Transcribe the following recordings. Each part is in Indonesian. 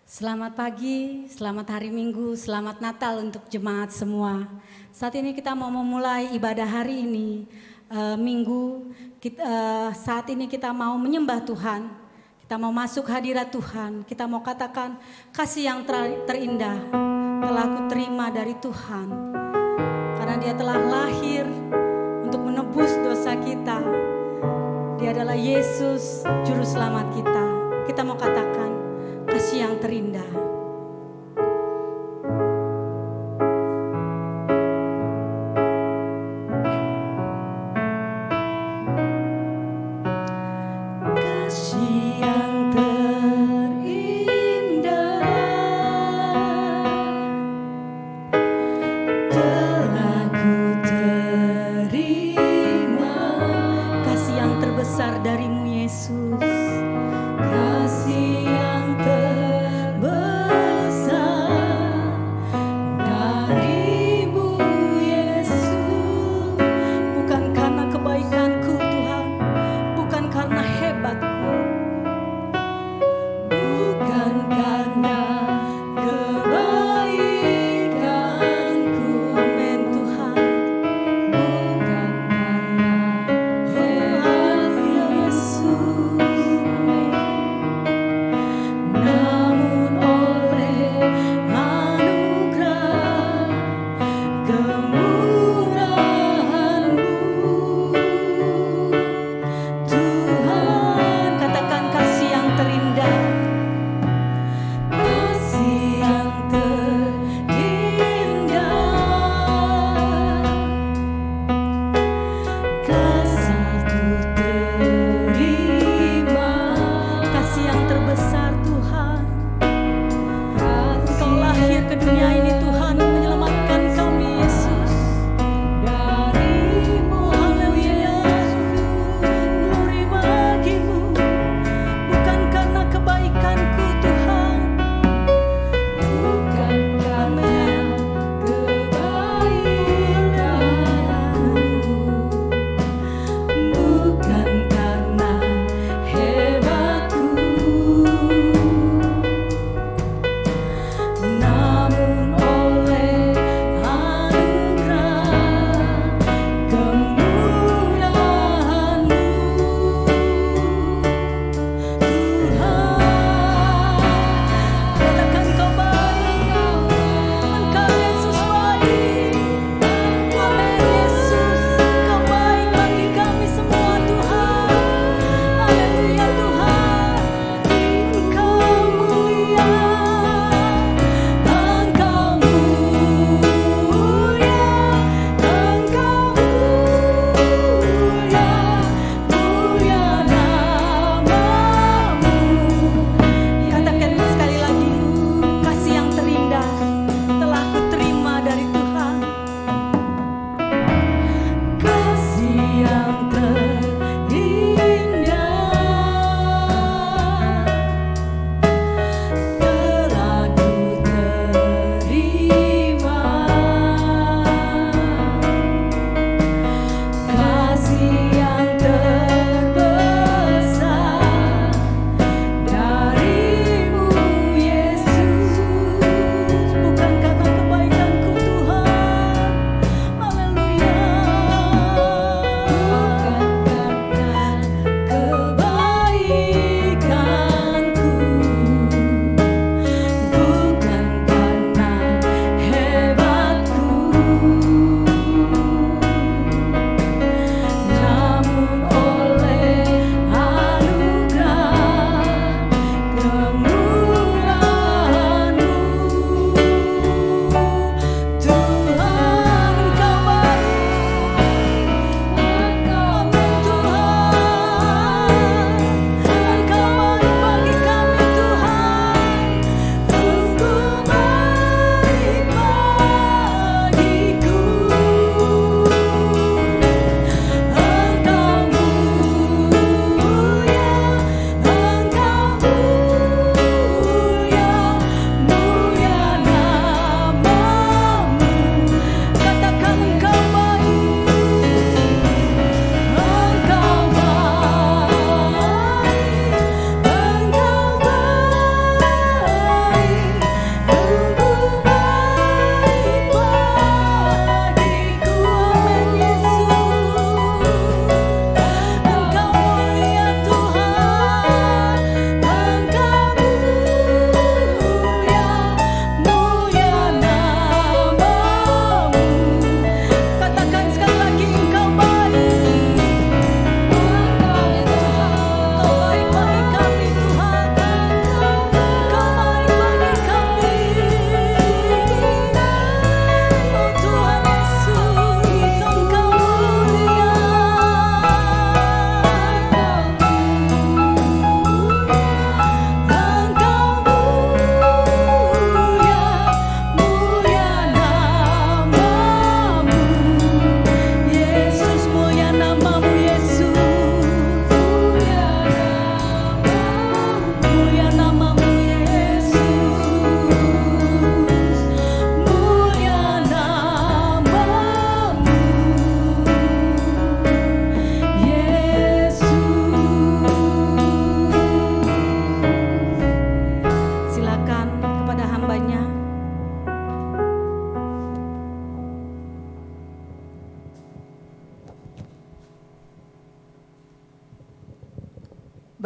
Selamat pagi, selamat hari Minggu, selamat Natal untuk jemaat semua. Saat ini kita mau memulai ibadah hari ini, Minggu. Saat ini kita mau menyembah Tuhan, kita mau masuk hadirat Tuhan, kita mau katakan kasih yang terindah telah aku terima dari Tuhan. Karena Dia telah lahir untuk menebus dosa kita. Dia adalah Yesus, Juru Selamat kita. Kita mau katakan kasih yang terindah. Kasih yang terindah telah ku terima. Kasih yang terbesar darimu Yesus. Kasih yang terbesar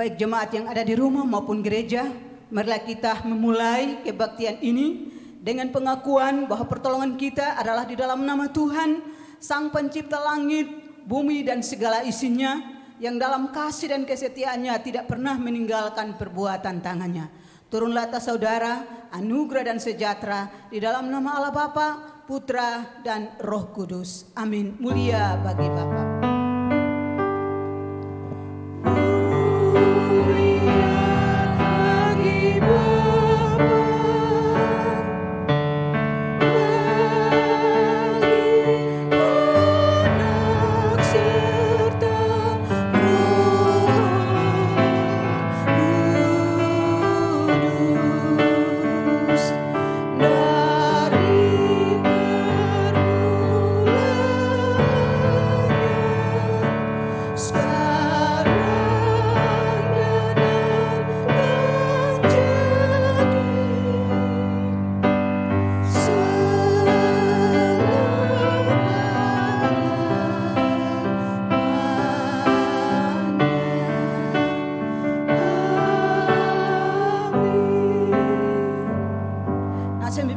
baik jemaat yang ada di rumah maupun gereja, marilah kita memulai kebaktian ini dengan pengakuan bahwa pertolongan kita adalah di dalam nama Tuhan, Sang Pencipta langit, bumi dan segala isinya, yang dalam kasih dan kesetiaannya tidak pernah meninggalkan perbuatan tangannya. Turunlah atas saudara anugerah dan sejahtera di dalam nama Allah Bapa, Putra dan Roh Kudus. Amin. Mulia bagi Bapa.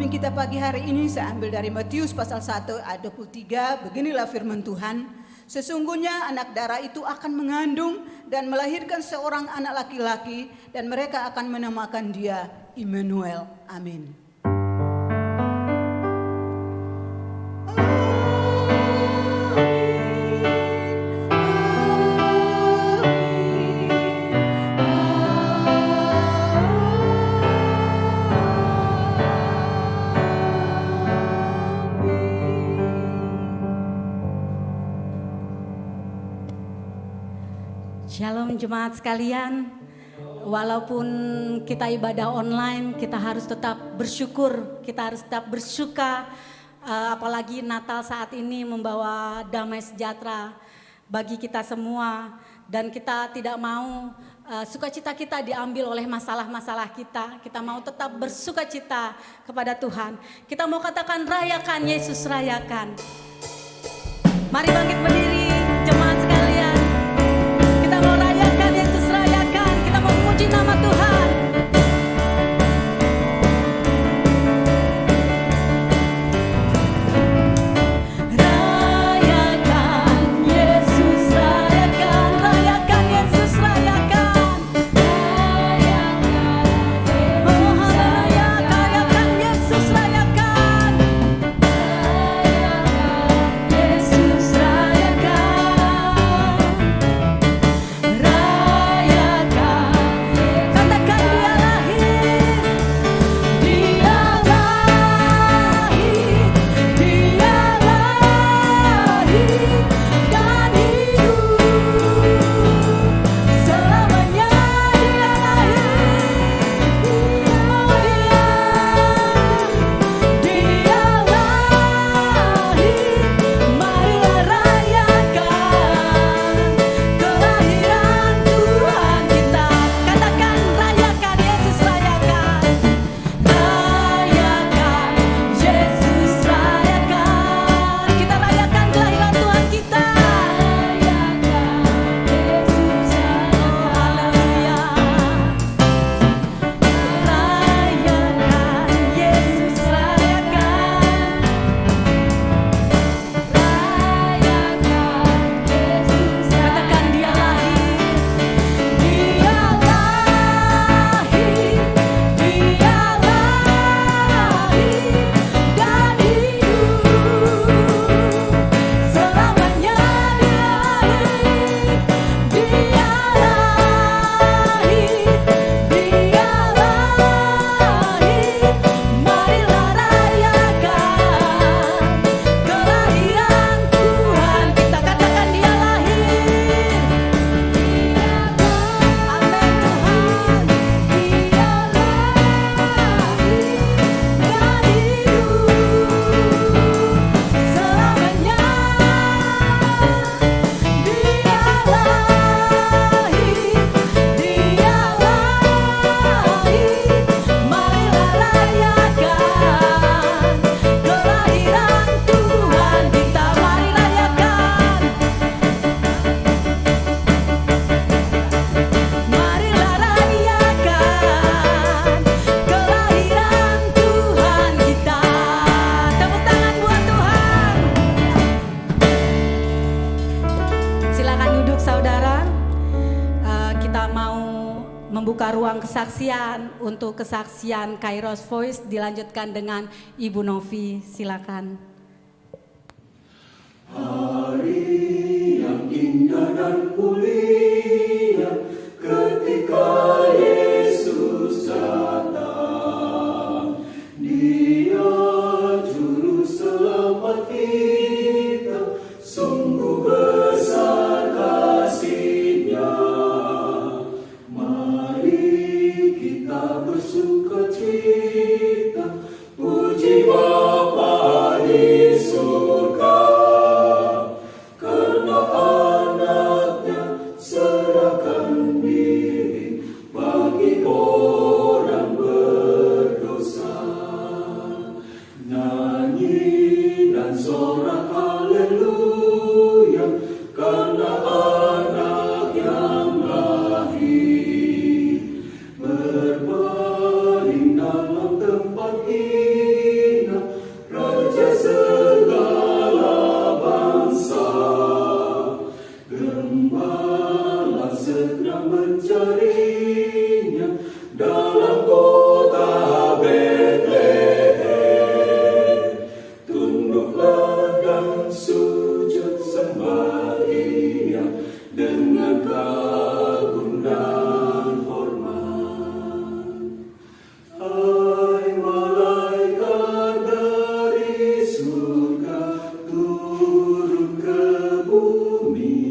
Kita pagi hari ini saya ambil dari Matius pasal 1 ayat 23. Beginilah firman Tuhan. Sesungguhnya anak darah itu akan mengandung dan melahirkan seorang anak laki-laki, dan mereka akan menamakan dia Immanuel. Amin. Shalom jemaat sekalian, walaupun kita ibadah online, kita harus tetap bersyukur, kita harus tetap bersuka, apalagi Natal saat ini membawa damai sejahtera bagi kita semua, dan kita tidak mau sukacita kita diambil oleh masalah-masalah kita mau tetap bersukacita kepada Tuhan. Kita mau katakan rayakan Yesus, rayakan. Mari bangkit berdiri jemaat sekalian. Kita mau rayakan Yesus, rayakan. Kita mau memuji nama Tuhan. Rayakan Yesus, rayakan. Rayakan Yesus, rayakan. Oh haleluya, rayakan Yesus, rayakan. Yesus, rayakan. kesaksian. Untuk kesaksian Kairos Voice dilanjutkan dengan Ibu Novi, silakan. Hari yang indah dan mulia ketika Yesus datang, Dia juru selamat kita, sungguh besar kasih-Nya. Mari kita bersukacita, puji Bapa di surga, karena anaknya serahkan diri bagi orang berdosa. Nyanyi dan sorak haleluya, karena anak yang lahir. Berbaring dalam tempat hina, Raja segala bangsa. Gembala segera mencarinya dalam kota Betlehem. Tunduklah dan sujud sembah Dia dengan kagum dan hormat. Hai malaikat dari surga turun ke bumi,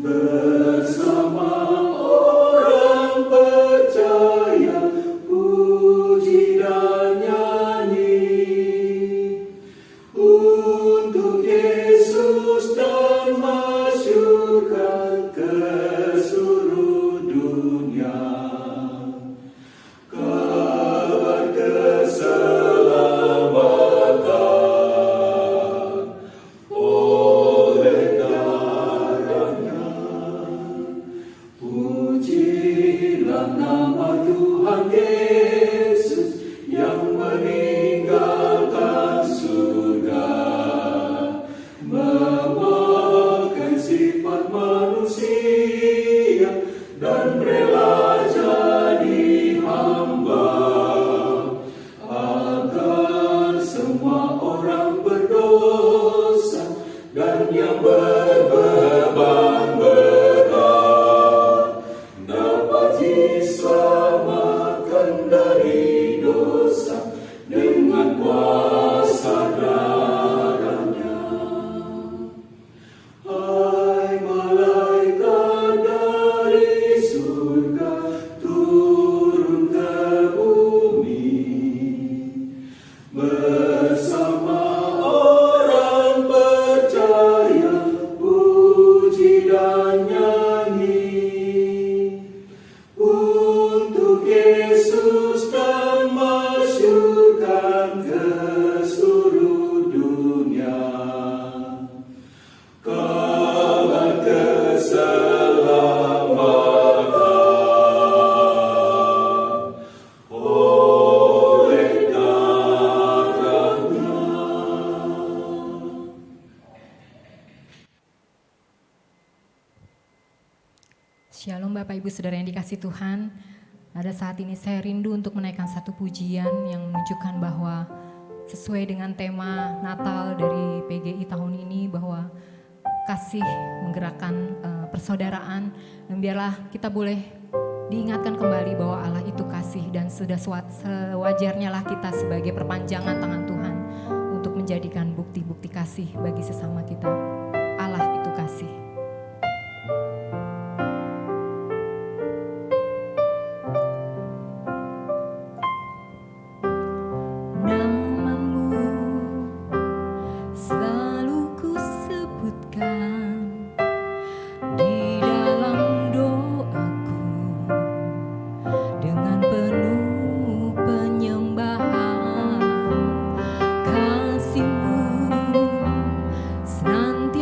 bersama orang percaya puji dan nyanyi untuk Yesus dan masyurkan ke seluruh dunia kabar keselamatan oleh darahnya. Pujilah nama Tuhan Yesus yang meninggalkan surga, memakai sifat manusia dan rela jadi hamba, agar semua orang berdosa dan yang berbeban berat dapat diselamatkan dari dosa dengan kuasa darahnya. Hai malaikat dari surga turun ke bumi, bersama orang percaya puji dan nyanyi untuk Yesus dan masyurkan ke seluruh dunia kabar keselamatan oleh darahnya. Shalom Bapak Ibu Saudara yang dikasihi Tuhan. Pada saat ini saya rindu untuk menaikkan satu pujian yang menunjukkan bahwa sesuai dengan tema Natal dari PGI tahun ini, bahwa kasih menggerakkan persaudaraan, dan biarlah kita boleh diingatkan kembali bahwa Allah itu kasih, dan sudah sewajarnya lah kita sebagai perpanjangan tangan Tuhan untuk menjadikan bukti-bukti kasih bagi sesama kita. Allah itu kasih. Namamu selalu ku sebutkan di dalam doaku, dengan penuh penyembahan. Kasih-Mu senantiasa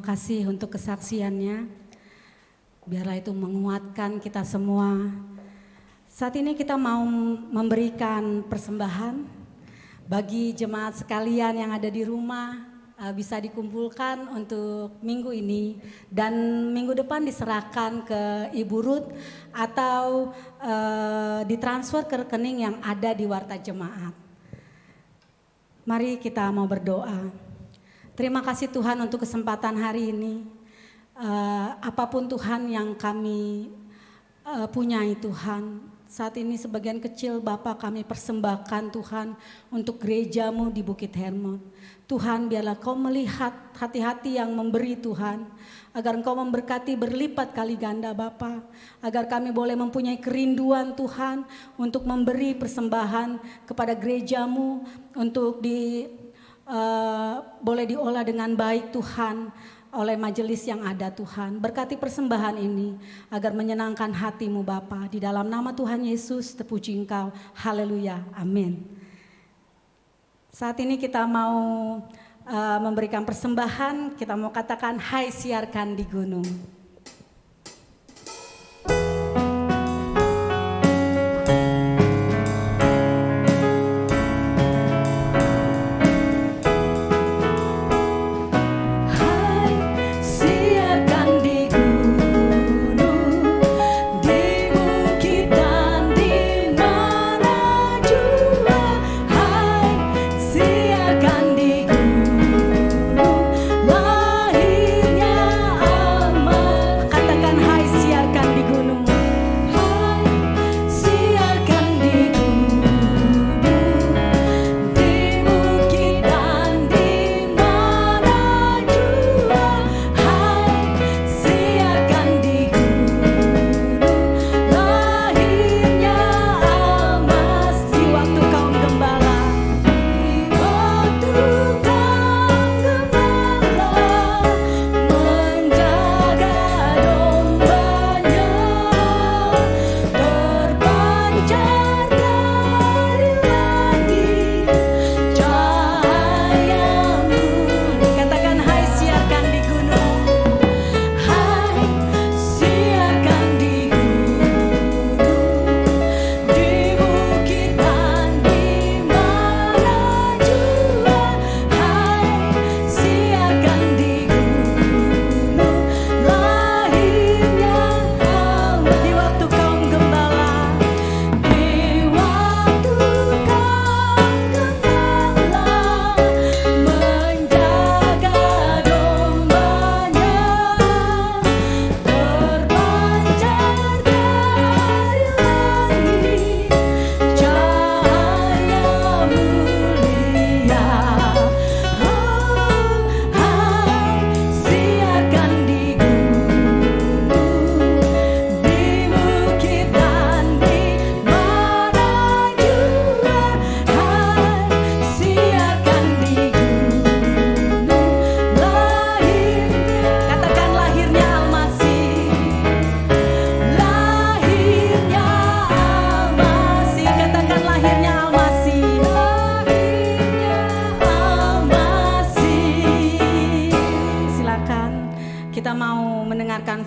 kasih untuk kesaksiannya. Biarlah itu menguatkan kita semua. Saat ini kita mau memberikan persembahan bagi jemaat sekalian yang ada di rumah, bisa dikumpulkan untuk minggu ini dan minggu depan diserahkan ke Ibu Ruth atau ditransfer ke rekening yang ada di Warta Jemaat. Mari kita mau berdoa. Terima kasih Tuhan untuk kesempatan hari ini. Apapun Tuhan yang kami punyai Tuhan, saat ini sebagian kecil Bapa kami persembahkan Tuhan untuk gerejamu di Bukit Hermon. Tuhan, biarlah Kau melihat hati-hati yang memberi Tuhan, agar Engkau memberkati berlipat kali ganda Bapa, agar kami boleh mempunyai kerinduan Tuhan untuk memberi persembahan kepada gerejamu untuk boleh diolah dengan baik Tuhan oleh majelis yang ada Tuhan. Berkati persembahan ini agar menyenangkan hati-Mu Bapa. Di dalam nama Tuhan Yesus terpuji Engkau. Haleluya. Amin. Saat ini kita mau memberikan persembahan. Kita mau katakan hai siarkan di gunung.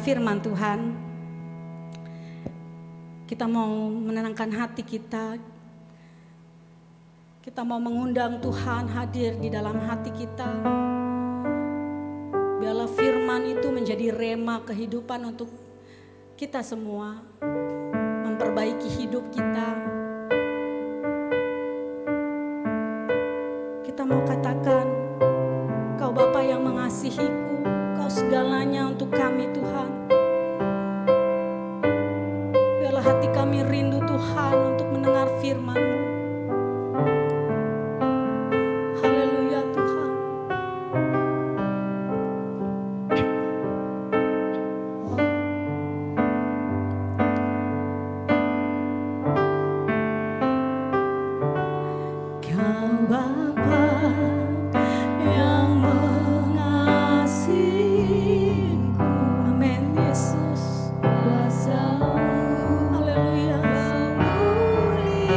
Firman Tuhan, kita mau menenangkan hati kita. Kita mau mengundang Tuhan hadir di dalam hati kita. Biarlah firman itu menjadi rema kehidupan untuk kita semua, memperbaiki hidup kita. Kita mau katakan, Kau Bapa yang mengasihiku, Kau segalanya untuk kami Tuhan. Biarlah hati kami rindu Tuhan untuk mendengar firman-Mu. Haleluya Tuhan. Kau Bapa yang mengasihiku, amin Yesus, kuasa-Mu, haleluya, memulihkan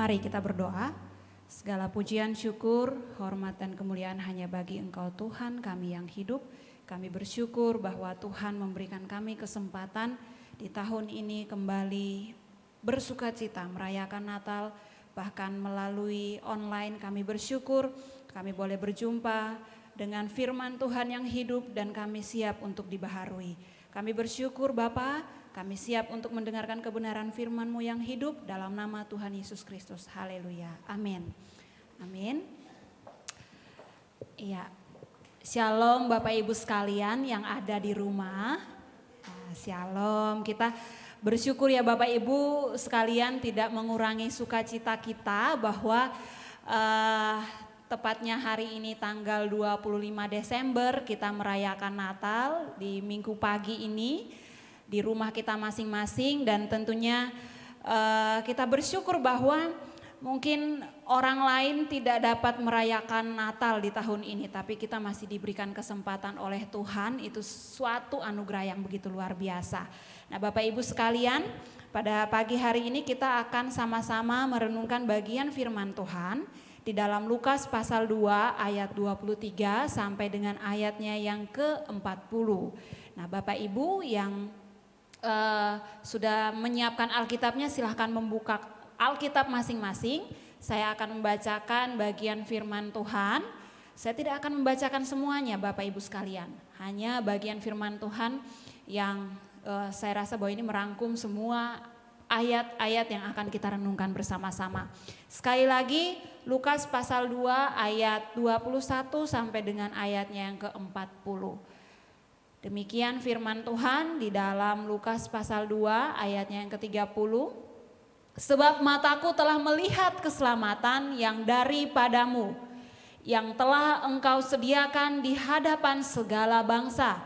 Mari kita berdoa. Segala pujian, syukur, hormat dan kemuliaan hanya bagi Engkau Tuhan kami yang hidup. Kami bersyukur bahwa Tuhan memberikan kami kesempatan di tahun ini kembali bersukacita merayakan Natal. Bahkan melalui online kami bersyukur kami boleh berjumpa dengan firman Tuhan yang hidup dan kami siap untuk dibaharui. Kami bersyukur Bapa, kami siap untuk mendengarkan kebenaran firman-Mu yang hidup dalam nama Tuhan Yesus Kristus. Haleluya. Amin. Amin. Iya. Shalom Bapak Ibu sekalian yang ada di rumah. Shalom. Kita bersyukur ya Bapak Ibu sekalian tidak mengurangi sukacita kita bahwa tepatnya hari ini tanggal 25 Desember kita merayakan Natal di minggu pagi ini di rumah kita masing-masing dan tentunya kita bersyukur bahwa mungkin orang lain tidak dapat merayakan Natal di tahun ini tapi kita masih diberikan kesempatan oleh Tuhan, itu suatu anugerah yang begitu luar biasa. Nah Bapak Ibu sekalian, pada pagi hari ini kita akan sama-sama merenungkan bagian firman Tuhan di dalam Lukas pasal 2 ayat 23 sampai dengan ayatnya yang ke-40. Nah Bapak Ibu yang sudah menyiapkan Alkitabnya silahkan membuka Alkitab masing-masing. Saya akan membacakan bagian firman Tuhan. Saya tidak akan membacakan semuanya Bapak Ibu sekalian. Hanya bagian firman Tuhan yang saya rasa bahwa ini merangkum semua ayat-ayat yang akan kita renungkan bersama-sama. Sekali lagi Lukas pasal 2 ayat 21 sampai dengan ayatnya yang ke-40. Demikian firman Tuhan di dalam Lukas pasal 2 ayatnya yang ke-30. Sebab mataku telah melihat keselamatan yang daripadamu, yang telah engkau sediakan di hadapan segala bangsa.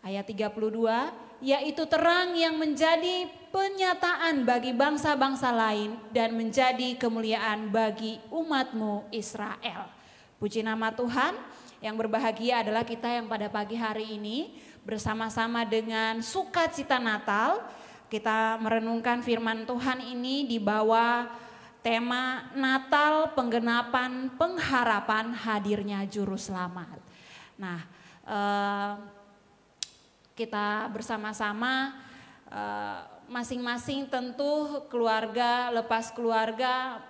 Ayat 32. Yaitu terang yang menjadi penyataan bagi bangsa-bangsa lain dan menjadi kemuliaan bagi umat-Mu Israel. Puji nama Tuhan. Yang berbahagia adalah kita yang pada pagi hari ini bersama-sama dengan sukacita Natal kita merenungkan firman Tuhan ini di bawah tema Natal penggenapan pengharapan hadirnya juru selamat. Nah, kita bersama-sama masing-masing tentu keluarga lepas keluarga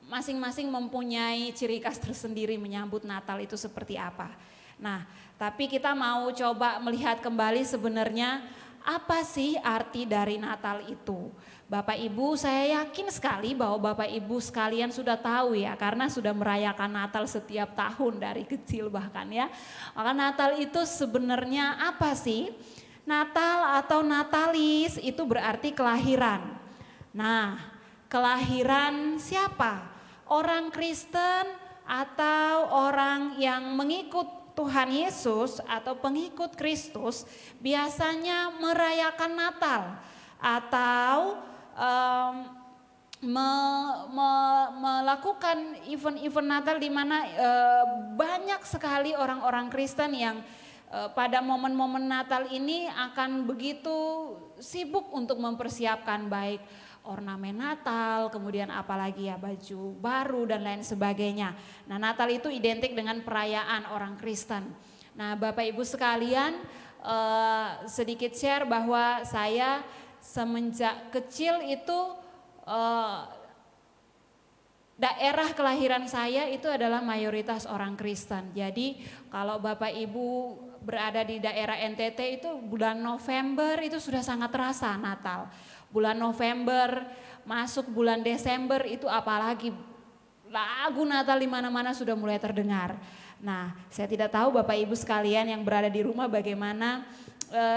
masing-masing mempunyai ciri khas tersendiri menyambut Natal itu seperti apa. Nah, tapi kita mau coba melihat kembali sebenarnya apa sih arti dari Natal itu. Bapak Ibu saya yakin sekali bahwa Bapak Ibu sekalian sudah tahu ya karena sudah merayakan Natal setiap tahun dari kecil bahkan ya. Maka Natal itu sebenarnya apa sih? Natal atau Natalis itu berarti kelahiran. Nah, kelahiran siapa? Orang Kristen atau orang yang mengikut Tuhan Yesus atau pengikut Kristus biasanya merayakan Natal atau melakukan event-event Natal di mana banyak sekali orang-orang Kristen yang pada momen-momen Natal ini akan begitu sibuk untuk mempersiapkan baik ornamen Natal, kemudian apalagi ya baju baru dan lain sebagainya. Nah Natal itu identik dengan perayaan orang Kristen. Nah Bapak Ibu sekalian sedikit share bahwa saya semenjak kecil itu daerah kelahiran saya itu adalah mayoritas orang Kristen. Jadi kalau Bapak Ibu berada di daerah NTT itu bulan November itu sudah sangat terasa Natal. Bulan November masuk bulan Desember itu apalagi lagu Natal di mana-mana sudah mulai terdengar. Nah, saya tidak tahu Bapak Ibu sekalian yang berada di rumah bagaimana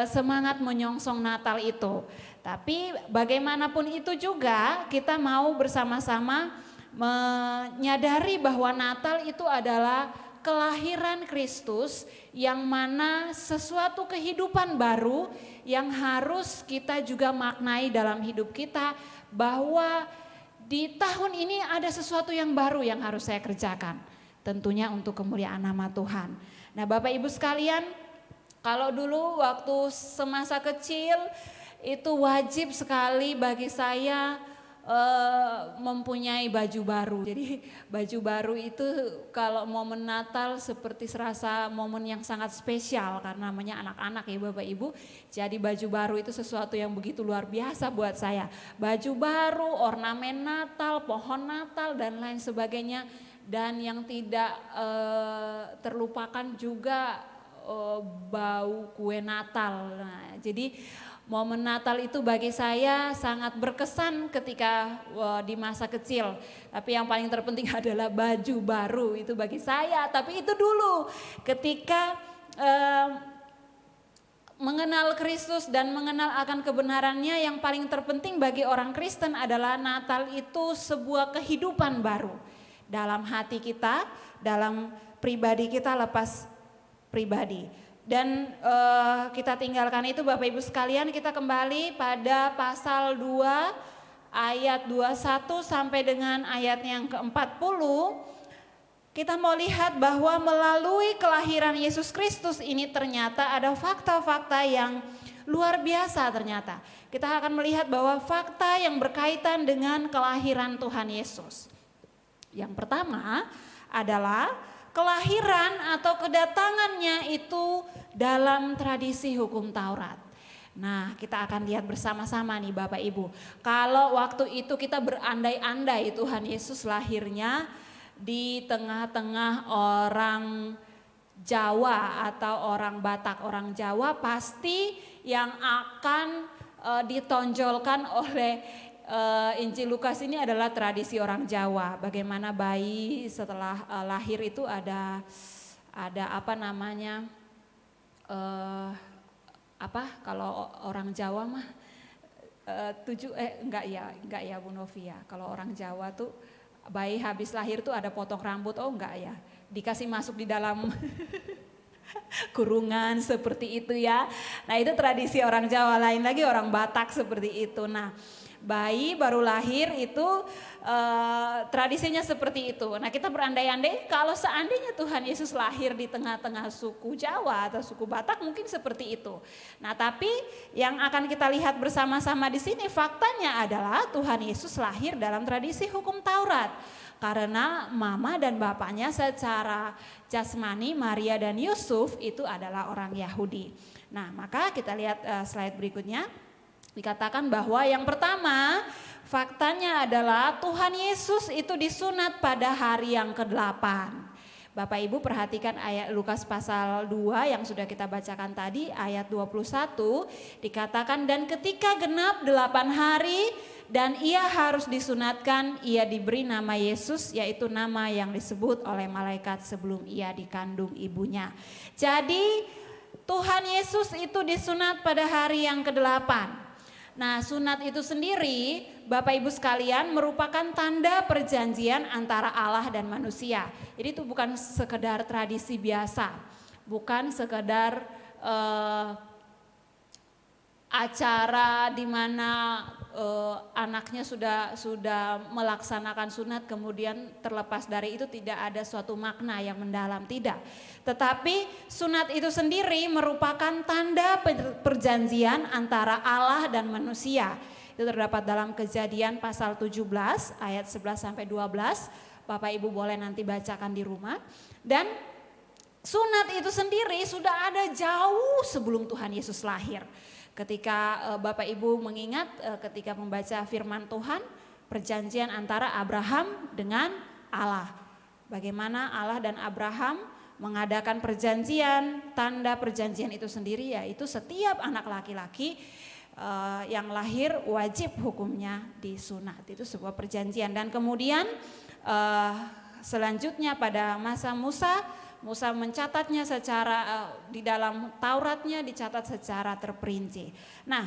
semangat menyongsong Natal itu. Tapi bagaimanapun itu juga kita mau bersama-sama menyadari bahwa Natal itu adalah kelahiran Kristus yang mana sesuatu kehidupan baru yang harus kita juga maknai dalam hidup kita bahwa di tahun ini ada sesuatu yang baru yang harus saya kerjakan. Tentunya untuk kemuliaan nama Tuhan. Nah Bapak Ibu sekalian, kalau dulu waktu semasa kecil itu wajib sekali bagi saya mempunyai baju baru. Jadi baju baru itu kalau momen Natal seperti serasa momen yang sangat spesial karena namanya anak-anak ya Bapak Ibu. Jadi baju baru itu sesuatu yang begitu luar biasa buat saya. Baju baru, ornamen Natal, pohon Natal dan lain sebagainya. Dan yang tidak terlupakan juga bau kue Natal. Nah, jadi momen Natal itu bagi saya sangat berkesan ketika di masa kecil. Tapi yang paling terpenting adalah baju baru itu bagi saya. Tapi itu dulu ketika mengenal Kristus dan mengenal akan kebenarannya, yang paling terpenting bagi orang Kristen adalah Natal itu sebuah kehidupan baru. Dalam hati kita, dalam pribadi kita lepas pribadi. Dan kita tinggalkan itu Bapak Ibu sekalian, kita kembali pada pasal 2 ayat 21 sampai dengan ayat yang ke-40. Kita mau lihat bahwa melalui kelahiran Yesus Kristus ini ternyata ada fakta-fakta yang luar biasa ternyata. Kita akan melihat bahwa fakta yang berkaitan dengan kelahiran Tuhan Yesus. Yang pertama adalah kelahiran atau kedatangannya itu dalam tradisi hukum Taurat. Nah, kita akan lihat bersama-sama nih Bapak Ibu. Kalau waktu itu kita berandai-andai Tuhan Yesus lahirnya di tengah-tengah orang Jawa atau orang Batak, orang Jawa, pasti yang akan ditonjolkan oleh Injil Lukas ini adalah tradisi orang Jawa. Bagaimana bayi setelah lahir itu ada apa namanya, kalau orang Jawa mah enggak ya Bu Novia. Kalau orang Jawa tuh bayi habis lahir tuh ada potong rambut, enggak ya, dikasih masuk di dalam kurungan seperti itu ya. Nah itu tradisi orang Jawa, lain lagi orang Batak seperti itu. Nah bayi baru lahir itu tradisinya seperti itu. Nah kita berandai-andai kalau seandainya Tuhan Yesus lahir di tengah-tengah suku Jawa atau suku Batak mungkin seperti itu. Nah tapi yang akan kita lihat bersama-sama di sini faktanya adalah Tuhan Yesus lahir dalam tradisi hukum Taurat. Karena mama dan bapaknya secara jasmani Maria dan Yusuf itu adalah orang Yahudi. Nah maka kita lihat slide berikutnya. Dikatakan bahwa yang pertama faktanya adalah Tuhan Yesus itu disunat pada hari yang ke-8. Bapak Ibu perhatikan ayat Lukas pasal 2 yang sudah kita bacakan tadi ayat 21. Dikatakan dan ketika genap 8 hari dan ia harus disunatkan, ia diberi nama Yesus, yaitu nama yang disebut oleh malaikat sebelum ia dikandung ibunya. Jadi Tuhan Yesus itu disunat pada hari yang ke-8. Nah sunat itu sendiri Bapak Ibu sekalian merupakan tanda perjanjian antara Allah dan manusia. Jadi itu bukan sekedar tradisi biasa, bukan sekedar acara di mana anaknya sudah melaksanakan sunat kemudian terlepas dari itu tidak ada suatu makna yang mendalam, tidak. Tetapi sunat itu sendiri merupakan tanda perjanjian antara Allah dan manusia. Itu terdapat dalam Kejadian pasal 17 ayat 11 sampai 12. Bapak Ibu boleh nanti bacakan di rumah. Dan sunat itu sendiri sudah ada jauh sebelum Tuhan Yesus lahir. Ketika Bapak Ibu mengingat ketika membaca firman Tuhan, perjanjian antara Abraham dengan Allah. Bagaimana Allah dan Abraham mengadakan perjanjian, tanda perjanjian itu sendiri yaitu setiap anak laki-laki yang lahir wajib hukumnya disunat. Itu sebuah perjanjian. Dan kemudian selanjutnya pada masa Musa mencatatnya secara di dalam Tauratnya dicatat secara terperinci. Nah,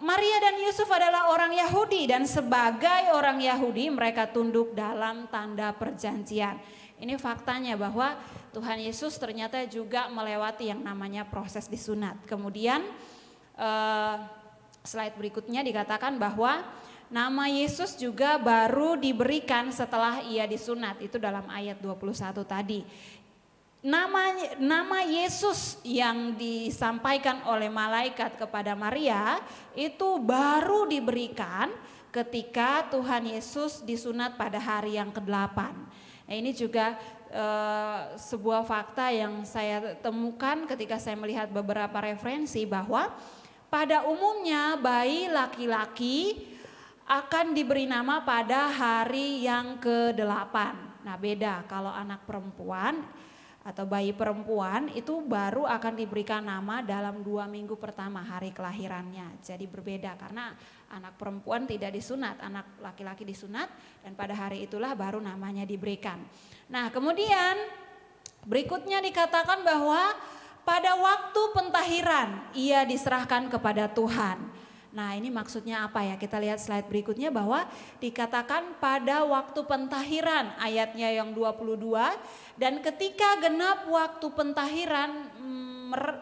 Maria dan Yusuf adalah orang Yahudi dan sebagai orang Yahudi mereka tunduk dalam tanda perjanjian. Ini faktanya bahwa Tuhan Yesus ternyata juga melewati yang namanya proses disunat. Kemudian slide berikutnya dikatakan bahwa nama Yesus juga baru diberikan setelah ia disunat. Itu dalam ayat 21 tadi. Nama Yesus yang disampaikan oleh malaikat kepada Maria itu baru diberikan ketika Tuhan Yesus disunat pada hari yang ke-8. Nah, ini juga sebuah fakta yang saya temukan ketika saya melihat beberapa referensi bahwa pada umumnya bayi laki-laki akan diberi nama pada hari yang ke-8. Nah, beda kalau anak perempuan atau bayi perempuan itu baru akan diberikan nama dalam 2 minggu pertama hari kelahirannya. Jadi berbeda karena anak perempuan tidak disunat, anak laki-laki disunat dan pada hari itulah baru namanya diberikan. Nah, kemudian berikutnya dikatakan bahwa pada waktu pentahiran ia diserahkan kepada Tuhan. Nah, ini maksudnya apa ya? Kita lihat slide berikutnya bahwa dikatakan pada waktu pentahiran, ayatnya yang 22, dan ketika genap waktu pentahiran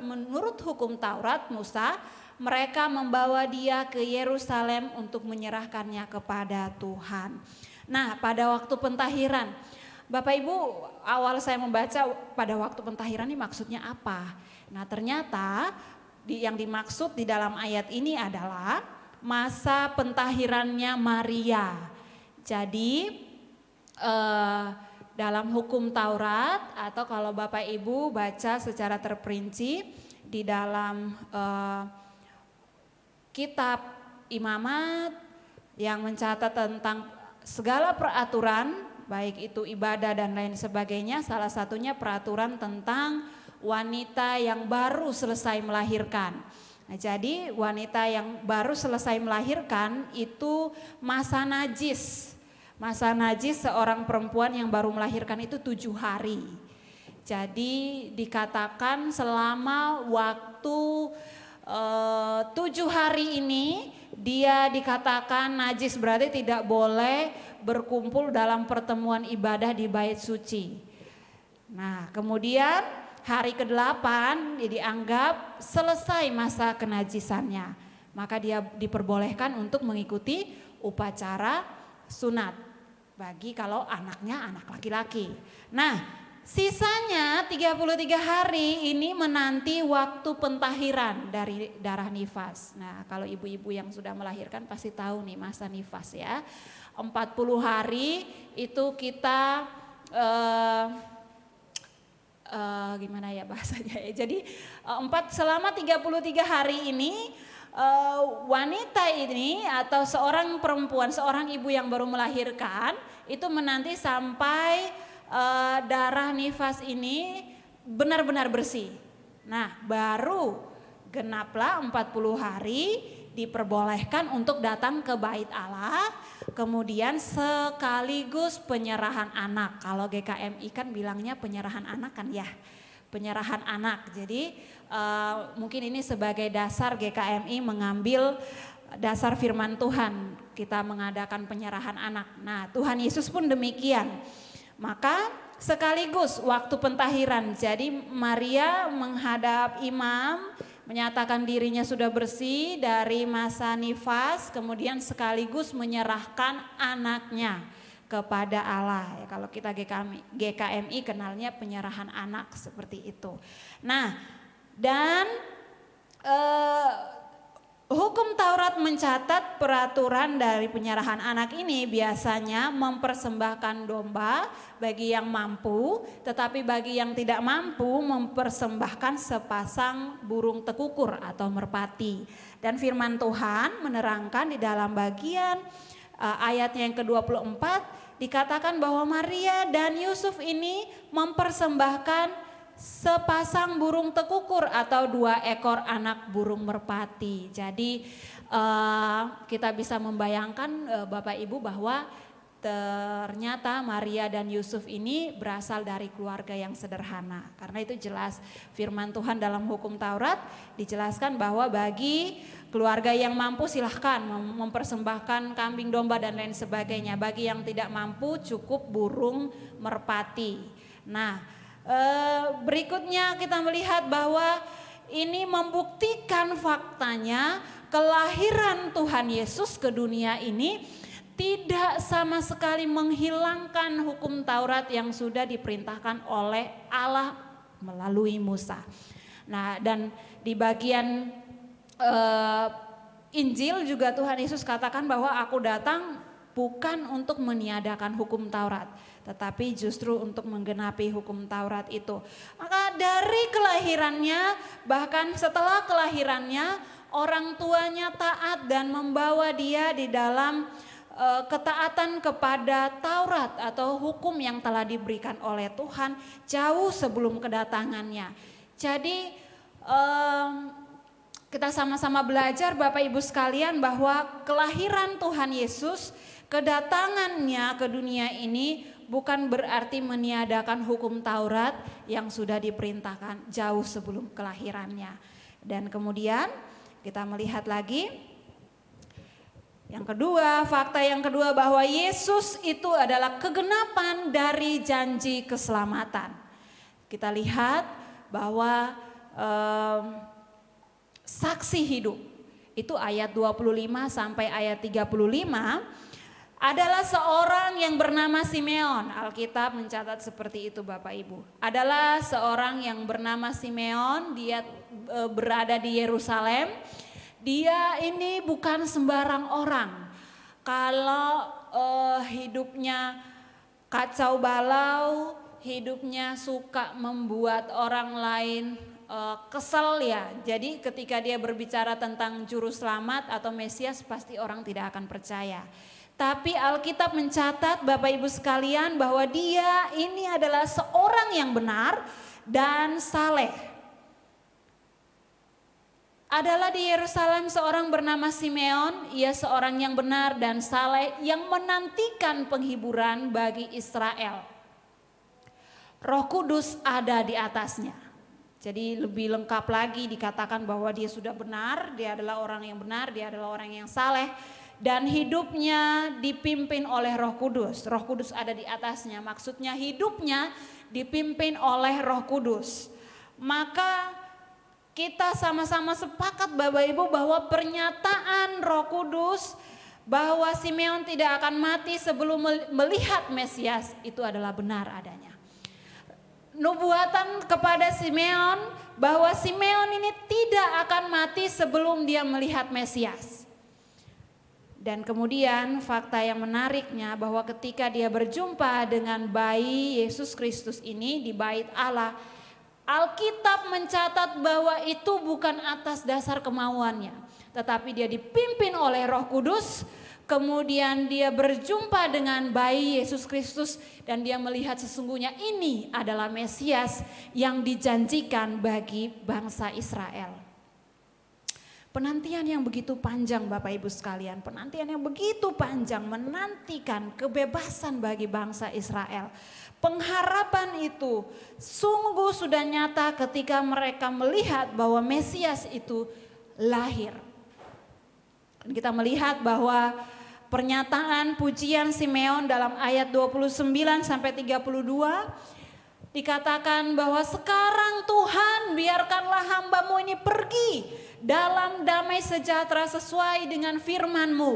menurut hukum Taurat Musa, mereka membawa dia ke Yerusalem untuk menyerahkannya kepada Tuhan. Nah, pada waktu pentahiran, Bapak Ibu, awal saya membaca pada waktu pentahiran ini maksudnya apa? Nah, ternyata yang dimaksud di dalam ayat ini adalah masa pentahirannya Maria. Jadi dalam hukum Taurat atau kalau Bapak Ibu baca secara terperinci di dalam kitab Imamat yang mencatat tentang segala peraturan baik itu ibadah dan lain sebagainya, salah satunya peraturan tentang wanita yang baru selesai melahirkan. Nah, jadi wanita yang baru selesai melahirkan itu masa najis. Masa najis seorang perempuan yang baru melahirkan itu 7 hari. Jadi dikatakan selama waktu 7 hari ini dia dikatakan najis, berarti tidak boleh berkumpul dalam pertemuan ibadah di bait suci. Nah, kemudian hari ke-8 dia dianggap selesai masa kenajisannya. Maka dia diperbolehkan untuk mengikuti upacara sunat bagi kalau anaknya anak laki-laki. Nah, sisanya 33 hari ini menanti waktu pentahiran dari darah nifas. Nah, kalau ibu-ibu yang sudah melahirkan pasti tahu nih masa nifas ya. 40 hari itu kita gimana ya bahasanya ya. Jadi selama 33 hari ini wanita ini atau seorang perempuan, seorang ibu yang baru melahirkan itu menanti sampai darah nifas ini benar-benar bersih. Nah, baru genaplah 40 hari diperbolehkan untuk datang ke bait Allah, kemudian sekaligus penyerahan anak. Kalau GKMI kan bilangnya penyerahan anak kan ya, penyerahan anak. Jadi mungkin ini sebagai dasar GKMI mengambil dasar firman Tuhan, kita mengadakan penyerahan anak. Nah, Tuhan Yesus pun demikian. Maka sekaligus waktu pentahiran, jadi Maria menghadap imam, menyatakan dirinya sudah bersih dari masa nifas, kemudian sekaligus menyerahkan anaknya kepada Allah. Ya, kalau kita GKMI kenalnya penyerahan anak seperti itu. Nah, dan hukum Taurat mencatat peraturan dari penyerahan anak ini biasanya mempersembahkan domba bagi yang mampu, tetapi bagi yang tidak mampu mempersembahkan sepasang burung tekukur atau merpati. Dan firman Tuhan menerangkan di dalam bagian ayatnya yang ke-24 dikatakan bahwa Maria dan Yusuf ini mempersembahkan sepasang burung tekukur atau 2 ekor anak burung merpati. Jadi kita bisa membayangkan Bapak Ibu bahwa ternyata Maria dan Yusuf ini berasal dari keluarga yang sederhana. Karena itu jelas firman Tuhan dalam hukum Taurat dijelaskan bahwa bagi keluarga yang mampu silahkan mempersembahkan kambing domba dan lain sebagainya. Bagi yang tidak mampu cukup burung merpati. Nah, berikutnya kita melihat bahwa ini membuktikan faktanya kelahiran Tuhan Yesus ke dunia ini tidak sama sekali menghilangkan hukum Taurat yang sudah diperintahkan oleh Allah melalui Musa. Nah, dan di bagian Injil juga Tuhan Yesus katakan bahwa aku datang bukan untuk meniadakan hukum Taurat, tetapi justru untuk menggenapi hukum Taurat itu. Maka dari kelahirannya, bahkan setelah kelahirannya, orang tuanya taat dan membawa dia di dalam ketaatan kepada Taurat atau hukum yang telah diberikan oleh Tuhan jauh sebelum kedatangannya. Jadi kita sama-sama belajar Bapak Ibu sekalian bahwa kelahiran Tuhan Yesus, kedatangannya ke dunia ini bukan berarti meniadakan hukum Taurat yang sudah diperintahkan jauh sebelum kelahirannya. Dan kemudian kita melihat lagi yang kedua, fakta yang kedua bahwa Yesus itu adalah kegenapan dari janji keselamatan. Kita lihat bahwa saksi hidup itu ayat 25 sampai ayat 35 adalah seorang yang bernama Simeon. Alkitab mencatat seperti itu Bapak Ibu. Adalah seorang yang bernama Simeon, dia berada di Yerusalem. Dia ini bukan sembarang orang. Kalau hidupnya kacau balau, hidupnya suka membuat orang lain kesel ya. Jadi ketika dia berbicara tentang juru selamat atau Mesias, pasti orang tidak akan percaya. Tapi Alkitab mencatat Bapak Ibu sekalian bahwa dia ini adalah seorang yang benar dan saleh. Adalah di Yerusalem seorang bernama Simeon, ia seorang yang benar dan saleh yang menantikan penghiburan bagi Israel. Roh Kudus ada di atasnya. Jadi lebih lengkap lagi dikatakan bahwa dia sudah benar, dia adalah orang yang benar, dia adalah orang yang saleh. Dan hidupnya dipimpin oleh Roh Kudus. Roh Kudus ada di atasnya, maksudnya hidupnya dipimpin oleh Roh Kudus. Maka kita sama-sama sepakat Bapak Ibu bahwa pernyataan Roh Kudus bahwa Simeon tidak akan mati sebelum melihat Mesias itu adalah benar adanya. Nubuatan kepada Simeon bahwa Simeon ini tidak akan mati sebelum dia melihat Mesias. Dan kemudian fakta yang menariknya bahwa ketika dia berjumpa dengan bayi Yesus Kristus ini di bait Allah, Alkitab mencatat bahwa itu bukan atas dasar kemauannya, tetapi dia dipimpin oleh Roh Kudus. Kemudian dia berjumpa dengan bayi Yesus Kristus dan dia melihat sesungguhnya ini adalah Mesias yang dijanjikan bagi bangsa Israel. Penantian yang begitu panjang Bapak Ibu sekalian, penantian yang begitu panjang menantikan kebebasan bagi bangsa Israel. Pengharapan itu sungguh sudah nyata ketika mereka melihat bahwa Mesias itu lahir. Dan kita melihat bahwa pernyataan pujian Simeon dalam ayat 29 sampai 32 dikatakan bahwa sekarang Tuhan biarkanlah hamba-Mu ini pergi dalam damai sejahtera sesuai dengan firman-Mu.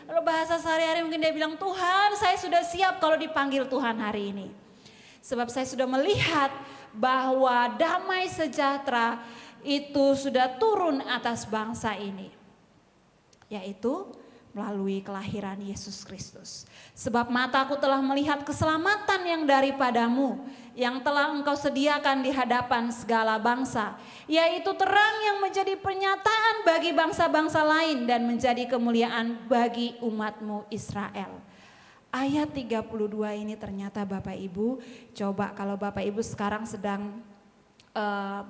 Lalu bahasa sehari-hari mungkin dia bilang, Tuhan saya sudah siap kalau dipanggil Tuhan hari ini. Sebab saya sudah melihat bahwa damai sejahtera itu sudah turun atas bangsa ini. Yaitu melalui kelahiran Yesus Kristus. Sebab mataku telah melihat keselamatan yang daripadamu, yang telah engkau sediakan di hadapan segala bangsa. Yaitu terang yang menjadi pernyataan bagi bangsa-bangsa lain dan menjadi kemuliaan bagi umatmu Israel. Ayat 32 ini ternyata Bapak Ibu, coba kalau Bapak Ibu sekarang sedang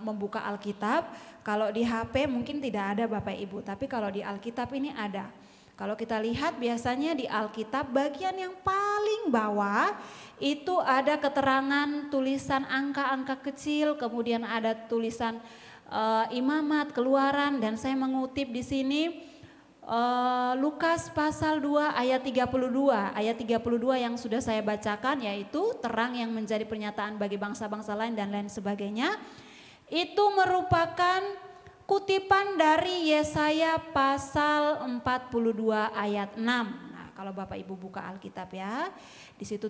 membuka Alkitab, kalau di HP mungkin tidak ada Bapak Ibu, tapi kalau di Alkitab ini ada. Kalau kita lihat biasanya di Alkitab bagian yang paling bawah itu ada keterangan tulisan angka-angka kecil, kemudian ada tulisan imamat, keluaran, dan saya mengutip di sini Lukas pasal 2 ayat 32. Ayat 32 yang sudah saya bacakan yaitu terang yang menjadi pernyataan bagi bangsa-bangsa lain dan lain sebagainya. Itu merupakan kutipan dari Yesaya pasal 42 ayat 6. Nah, kalau Bapak Ibu buka Alkitab ya, di situ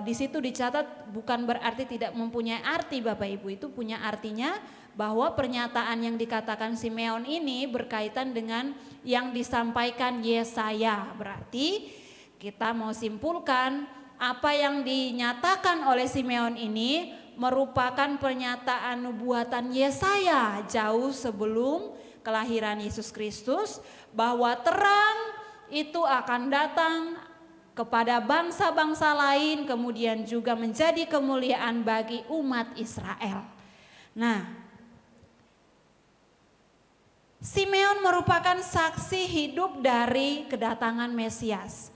Di situ dicatat bukan berarti tidak mempunyai arti Bapak Ibu, itu punya artinya bahwa pernyataan yang dikatakan Simeon ini berkaitan dengan yang disampaikan Yesaya. Berarti kita mau simpulkan apa yang dinyatakan oleh Simeon ini merupakan pernyataan nubuatan Yesaya jauh sebelum kelahiran Yesus Kristus, bahwa terang itu akan datang kepada bangsa-bangsa lain, kemudian juga menjadi kemuliaan bagi umat Israel. Nah, Simeon merupakan saksi hidup dari kedatangan Mesias.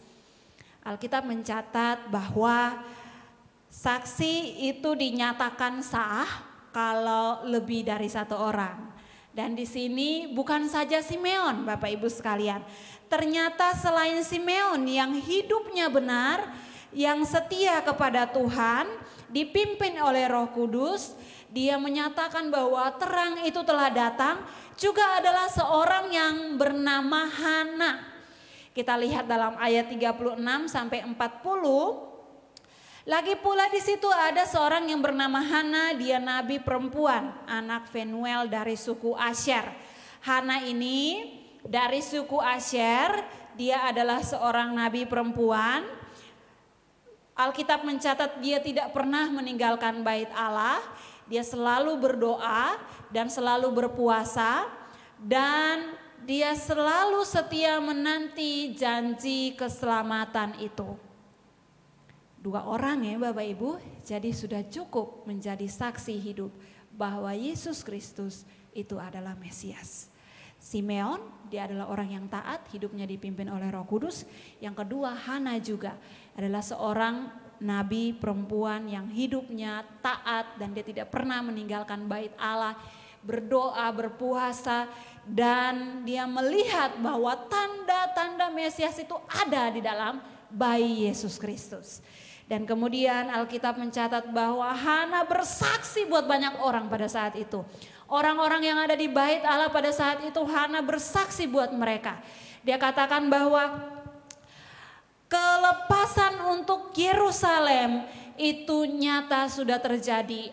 Alkitab mencatat bahwa saksi itu dinyatakan sah kalau lebih dari satu orang. Dan di sini bukan saja Simeon, Bapak Ibu sekalian. Ternyata selain Simeon yang hidupnya benar, yang setia kepada Tuhan, dipimpin oleh Roh Kudus, dia menyatakan bahwa terang itu telah datang, juga adalah seorang yang bernama Hana. Kita lihat dalam ayat 36 sampai 40. Lagi pula di situ ada seorang yang bernama Hana, dia nabi perempuan, anak Fenuel dari suku Asyer. Hana ini dari suku Asyer, dia adalah seorang nabi perempuan. Alkitab mencatat dia tidak pernah meninggalkan bait Allah, dia selalu berdoa dan selalu berpuasa, dan dia selalu setia menanti janji keselamatan itu. Dua orang ya Bapak Ibu, jadi sudah cukup menjadi saksi hidup bahwa Yesus Kristus itu adalah Mesias. Simeon, dia adalah orang yang taat, hidupnya dipimpin oleh Roh Kudus. Yang kedua, Hana juga adalah seorang nabi perempuan yang hidupnya taat dan dia tidak pernah meninggalkan bait Allah, berdoa, berpuasa, dan dia melihat bahwa tanda-tanda Mesias itu ada di dalam bayi Yesus Kristus. Dan kemudian Alkitab mencatat bahwa Hana bersaksi buat banyak orang pada saat itu. Orang-orang yang ada di bait Allah pada saat itu, Hana bersaksi buat mereka. Dia katakan bahwa kelepasan untuk Yerusalem itu nyata sudah terjadi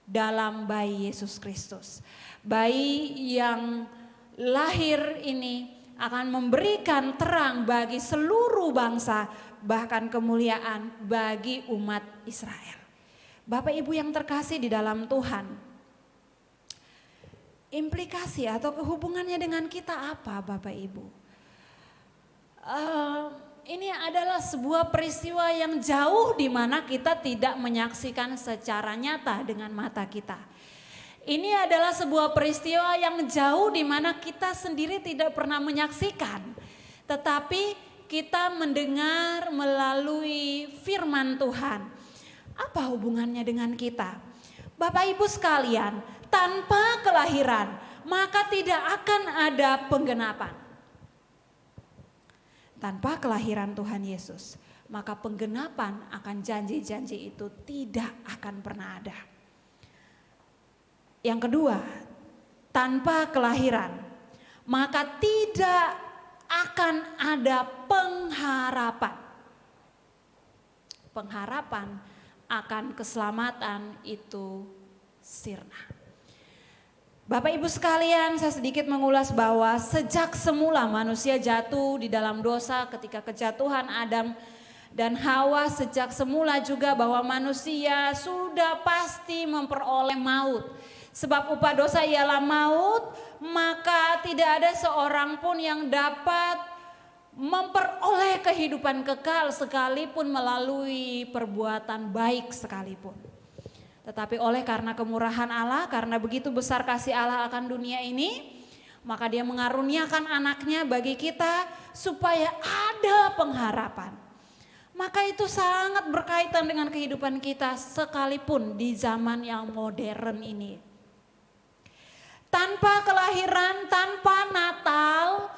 dalam bayi Yesus Kristus. Bayi yang lahir ini akan memberikan terang bagi seluruh bangsa, bahkan kemuliaan bagi umat Israel. Bapak Ibu yang terkasih di dalam Tuhan, implikasi atau kehubungannya dengan kita apa Bapak Ibu? Ini adalah sebuah peristiwa yang jauh di mana kita tidak menyaksikan secara nyata dengan mata kita. Ini adalah sebuah peristiwa yang jauh di mana kita sendiri tidak pernah menyaksikan. Tetapi kita mendengar melalui firman Tuhan. Apa hubungannya dengan kita? Bapak Ibu sekalian, tanpa kelahiran maka tidak akan ada penggenapan. Tanpa kelahiran Tuhan Yesus, maka penggenapan akan janji-janji itu tidak akan pernah ada. Yang kedua, tanpa kelahiran, maka tidak akan ada pengharapan. Pengharapan akan keselamatan itu sirna. Bapak Ibu sekalian, saya sedikit mengulas bahwa sejak semula manusia jatuh di dalam dosa ketika kejatuhan Adam dan Hawa, sejak semula juga bahwa manusia sudah pasti memperoleh maut. Sebab upah dosa ialah maut, maka tidak ada seorang pun yang dapat memperoleh kehidupan kekal sekalipun melalui perbuatan baik sekalipun. Tetapi oleh karena kemurahan Allah, karena begitu besar kasih Allah akan dunia ini, maka dia mengaruniakan anaknya bagi kita supaya ada pengharapan. Maka itu sangat berkaitan dengan kehidupan kita sekalipun di zaman yang modern ini. Tanpa kelahiran, tanpa Natal,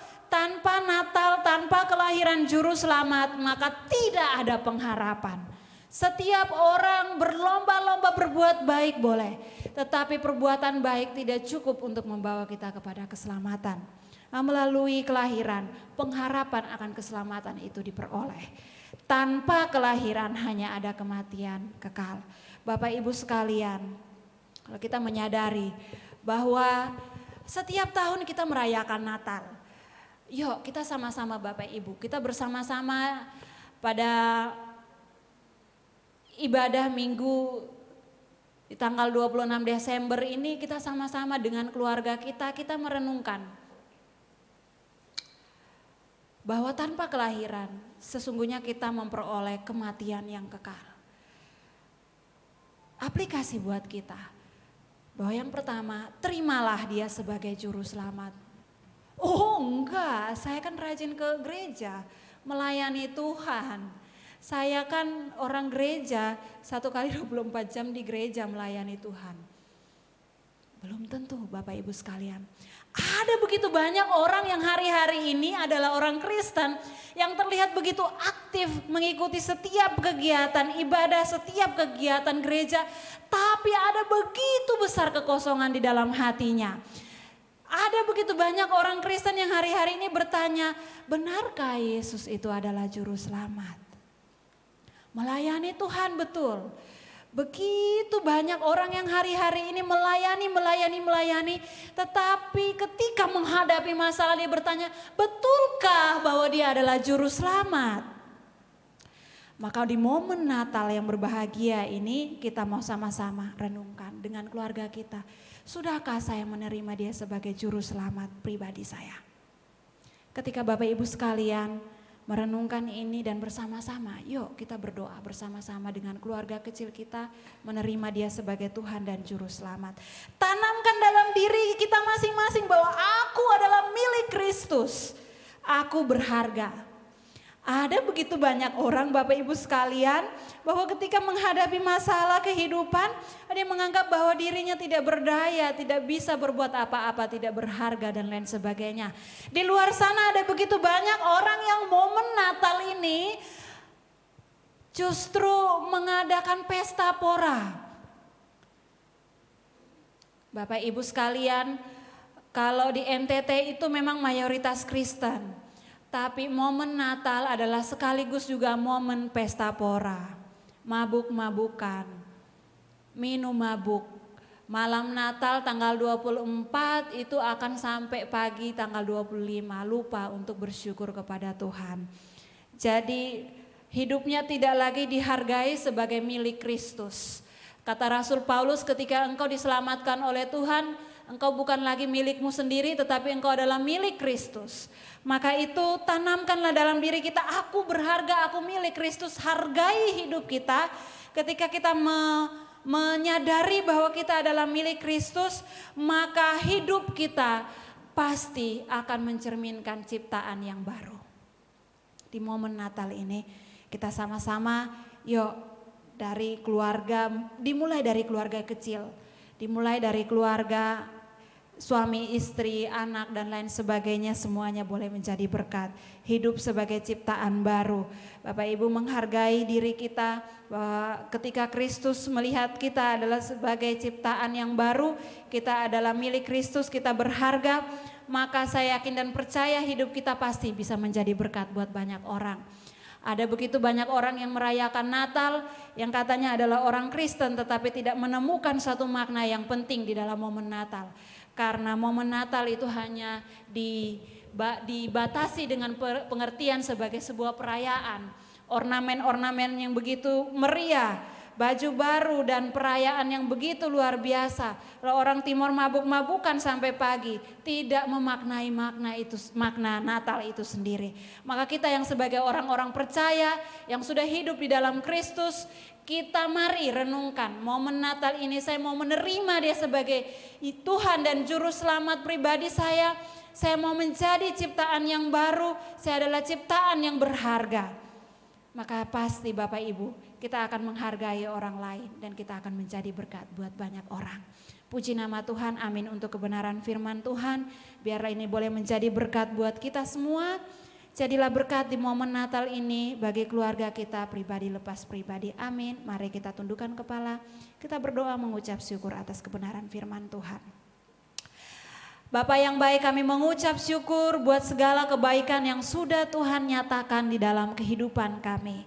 tanpa kelahiran juru selamat, maka tidak ada pengharapan. Setiap orang berlomba-lomba berbuat baik boleh, tetapi perbuatan baik tidak cukup untuk membawa kita kepada keselamatan. Melalui kelahiran, pengharapan akan keselamatan itu diperoleh. Tanpa kelahiran hanya ada kematian kekal. Bapak Ibu sekalian, kalau kita menyadari bahwa setiap tahun kita merayakan Natal. Yuk kita sama-sama Bapak Ibu, kita bersama-sama pada ibadah minggu di tanggal 26 Desember ini kita sama-sama dengan keluarga kita merenungkan bahwa tanpa kelahiran sesungguhnya kita memperoleh kematian yang kekal. Aplikasi buat kita bahwa yang pertama, terimalah dia sebagai juru selamat. Oh enggak, saya kan rajin ke gereja melayani Tuhan. Saya kan orang gereja 1 kali 24 jam di gereja melayani Tuhan. Belum tentu Bapak Ibu sekalian. Ada begitu banyak orang yang hari-hari ini adalah orang Kristen yang terlihat begitu aktif mengikuti setiap kegiatan ibadah, setiap kegiatan gereja. Tapi ada begitu besar kekosongan di dalam hatinya. Ada begitu banyak orang Kristen yang hari-hari ini bertanya, benarkah Yesus itu adalah juru selamat? Melayani Tuhan betul. Begitu banyak orang yang hari-hari ini melayani. Tetapi ketika menghadapi masalah dia bertanya, betulkah bahwa dia adalah juru selamat? Maka di momen Natal yang berbahagia ini kita mau sama-sama renungkan dengan keluarga kita. Sudahkah saya menerima dia sebagai juru selamat pribadi saya? Ketika Bapak Ibu sekalian merenungkan ini dan bersama-sama, yuk kita berdoa bersama-sama dengan keluarga kecil kita menerima dia sebagai Tuhan dan Juru Selamat. Tanamkan dalam diri kita masing-masing bahwa aku adalah milik Kristus, aku berharga. Ada begitu banyak orang Bapak Ibu sekalian bahwa ketika menghadapi masalah kehidupan ada yang menganggap bahwa dirinya tidak berdaya, tidak bisa berbuat apa-apa, tidak berharga dan lain sebagainya. Di luar sana ada begitu banyak orang yang momen Natal ini justru mengadakan pesta pora. Bapak Ibu sekalian, kalau di NTT itu memang mayoritas Kristen. Tapi momen Natal adalah sekaligus juga momen pesta pora. Mabuk-mabukan, minum mabuk. Malam Natal tanggal 24 itu akan sampai pagi tanggal 25. Lupa untuk bersyukur kepada Tuhan. Jadi hidupnya tidak lagi dihargai sebagai milik Kristus. Kata Rasul Paulus, ketika engkau diselamatkan oleh Tuhan, engkau bukan lagi milikmu sendiri tetapi engkau adalah milik Kristus. Maka itu tanamkanlah dalam diri kita, aku berharga, aku milik Kristus. Hargai hidup kita ketika kita menyadari bahwa kita adalah milik Kristus. Maka hidup kita pasti akan mencerminkan ciptaan yang baru. Di momen Natal ini kita sama-sama yuk dari keluarga, dimulai dari keluarga kecil. Dimulai dari keluarga suami, istri, anak dan lain sebagainya semuanya boleh menjadi berkat. Hidup sebagai ciptaan baru. Bapak Ibu menghargai diri kita bahwa ketika Kristus melihat kita adalah sebagai ciptaan yang baru, kita adalah milik Kristus, kita berharga, maka saya yakin dan percaya hidup kita pasti bisa menjadi berkat buat banyak orang. Ada begitu banyak orang yang merayakan Natal yang katanya adalah orang Kristen tetapi tidak menemukan satu makna yang penting di dalam momen Natal. Karena momen Natal itu hanya dibatasi dengan pengertian sebagai sebuah perayaan. Ornamen-ornamen yang begitu meriah, baju baru dan perayaan yang begitu luar biasa. Kalau orang Timur mabuk-mabukan sampai pagi, tidak memaknai makna Natal itu sendiri. Maka kita yang sebagai orang-orang percaya, yang sudah hidup di dalam Kristus, kita mari renungkan momen Natal ini. Saya mau menerima dia sebagai Tuhan dan Juru Selamat pribadi saya. Saya mau menjadi ciptaan yang baru, saya adalah ciptaan yang berharga. Maka pasti Bapak Ibu kita akan menghargai orang lain dan kita akan menjadi berkat buat banyak orang. Puji nama Tuhan, amin untuk kebenaran firman Tuhan. Biarlah ini boleh menjadi berkat buat kita semua. Jadilah berkat di momen Natal ini bagi keluarga kita pribadi lepas pribadi. Amin. Mari kita tundukkan kepala. Kita berdoa mengucap syukur atas kebenaran firman Tuhan. Bapa yang baik, kami mengucap syukur buat segala kebaikan yang sudah Tuhan nyatakan di dalam kehidupan kami.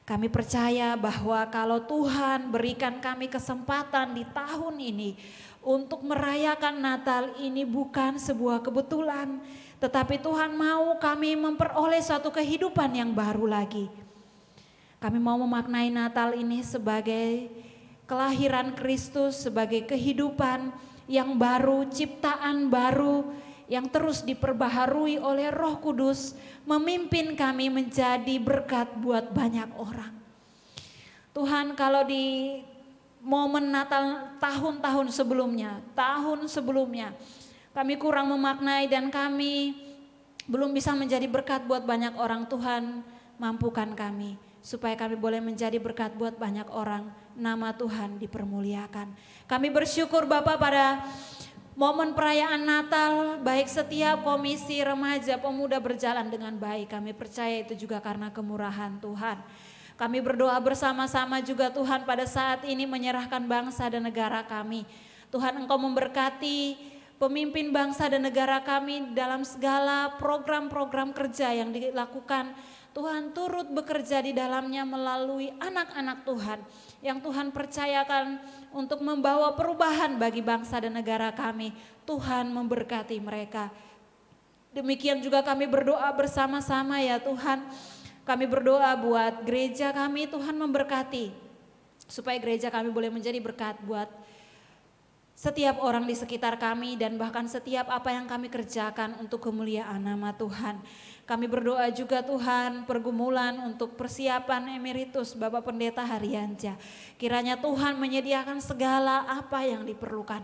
Kami percaya bahwa kalau Tuhan berikan kami kesempatan di tahun ini untuk merayakan Natal ini bukan sebuah kebetulan, tetapi Tuhan mau kami memperoleh suatu kehidupan yang baru lagi. Kami mau memaknai Natal ini sebagai kelahiran Kristus, sebagai kehidupan yang baru, ciptaan baru yang terus diperbaharui oleh Roh Kudus, memimpin kami menjadi berkat buat banyak orang. Tuhan, kalau di momen Natal tahun sebelumnya, kami kurang memaknai dan kami belum bisa menjadi berkat buat banyak orang. Tuhan, mampukan kami supaya kami boleh menjadi berkat buat banyak orang. Nama Tuhan dipermuliakan. Kami bersyukur Bapak pada momen perayaan Natal, baik setiap komisi remaja pemuda berjalan dengan baik. Kami percaya itu juga karena kemurahan Tuhan. Kami berdoa bersama-sama juga Tuhan pada saat ini menyerahkan bangsa dan negara kami. Tuhan, Engkau memberkati pemimpin bangsa dan negara kami dalam segala program-program kerja yang dilakukan. Tuhan turut bekerja di dalamnya melalui anak-anak Tuhan yang Tuhan percayakan untuk membawa perubahan bagi bangsa dan negara kami. Tuhan memberkati mereka. Demikian juga kami berdoa bersama-sama ya Tuhan. Kami berdoa buat gereja kami, Tuhan memberkati. Supaya gereja kami boleh menjadi berkat buat setiap orang di sekitar kami dan bahkan setiap apa yang kami kerjakan untuk kemuliaan nama Tuhan. Kami berdoa juga Tuhan pergumulan untuk persiapan emeritus Bapak Pendeta Haryansyah. Kiranya Tuhan menyediakan segala apa yang diperlukan.